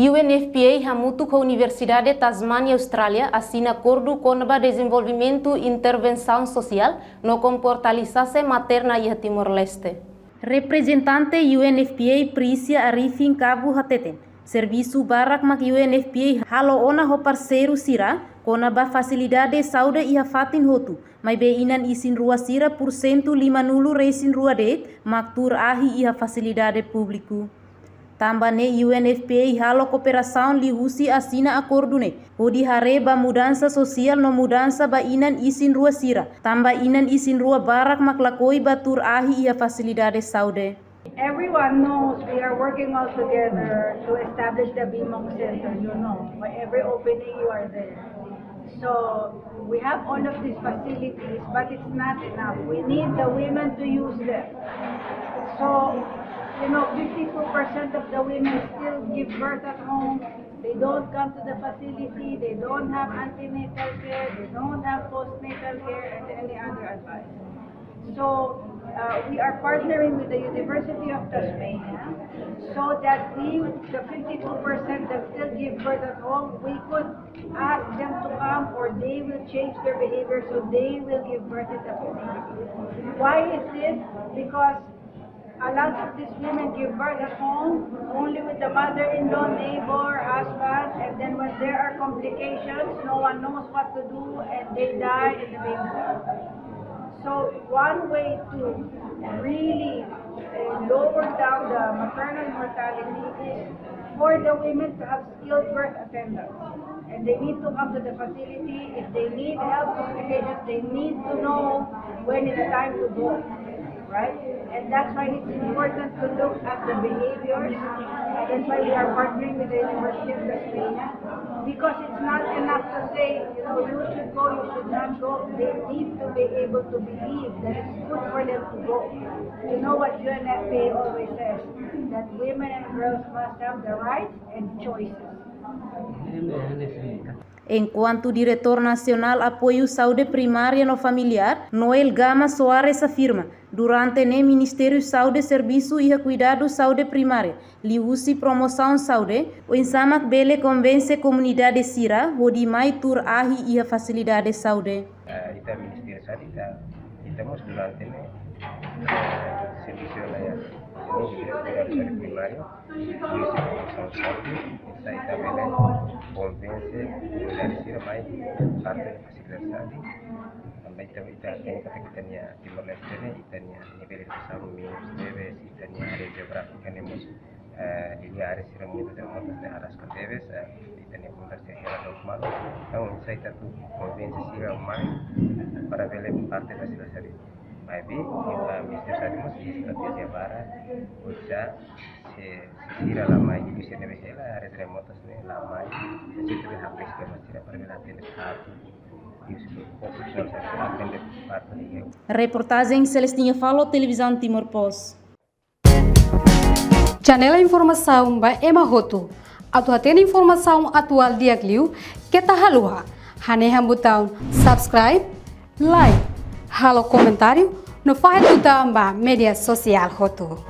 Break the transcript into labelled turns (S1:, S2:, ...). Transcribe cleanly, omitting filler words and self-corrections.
S1: Unfpa hamutu com a Universidade Tasmania, Austrália, assina acordo com o desenvolvimento e intervenção social no comportalização materna e Timor-Leste. Representante Unfpa Priscia Arifin Cabo Hateten. Serviço barak mak Unfpa halo ona ho parceiro sira kona ba facilidade de saúde e fatin hotu mai be inan isin rua sira por 150 reisin rua det mak tur ahi e facilidade público. Também Unfpa halo cooperação li husi assina acordo ne odi hareba mudança social no mudança ba inan isin rua sira tamba inan isin rua barak mak lakoi ba tur ahi e facilidade de saúde.
S2: Everyone knows we are working all together to establish the Bimong Center, you know. By every opening you are there. So we have all of these facilities, but it's not enough. We need the women to use them. So, 52% of the women still give birth at home. They don't come to the facility, they don't have antenatal care, they don't have postnatal care and any other advice. So we are partnering with the University of Tasmania so that the 52% that still give birth at home, we could ask them to come or they will change their behavior so they will give birth at the facility. Why is this? Because a lot of these women give birth at home only with the mother-in-law, neighbor, husband, and then when there are complications, no one knows what to do and they die in the baby. So one way to really lower down the maternal mortality is for the women to have skilled birth attendants. And they need to come to the facility. If they need health complications, they need to know when it's time to go. Right? And that's why it's important to look at the behaviors. That's why we are partnering with the University of Tasmania. Because it's not enough to say, you should go, you should not go. They need to be able to believe that it's good for them to go. You know what UNFPA always says, that women and girls must have the rights and choices.
S1: Enquanto diretor nacional apoio saúde primária no familiar, Noel Gama Soares afirma, durante o Ministério Saúde, Serviço e Cuidado Saúde Primária, liusi promoção saúde, o insamak bele convence comunidade sira, hodi mai tur ahi e facilidade de saúde.
S3: Ita Ministério Saúde, estamos durante o serviço saúde primária, liusi promoção saúde, ita bele convence comunidade sira mai parte da facilidade saúde. Kita tanya Timor-Leste itanya nivel de salud debes itanya área geográfica tenemos ini área sira muito de motas de aras que debes itanya conversa geral humano então isso aí tu convence sira mais para ver parte da cidade mas vi kita mesti sabemos estratégia para usa se sira la mai bisa debe ela áreas remotas la mai se debe habis que sira para ver a telecato.
S1: Reportagem Celestinha Falo, Televisão Timor Post.
S4: Janela informação by Emma Hakotu. Atu hatena informação atual diagliu kita halua. Haneha botão subscribe, like, halo comentário no faixa do media social Hakotu.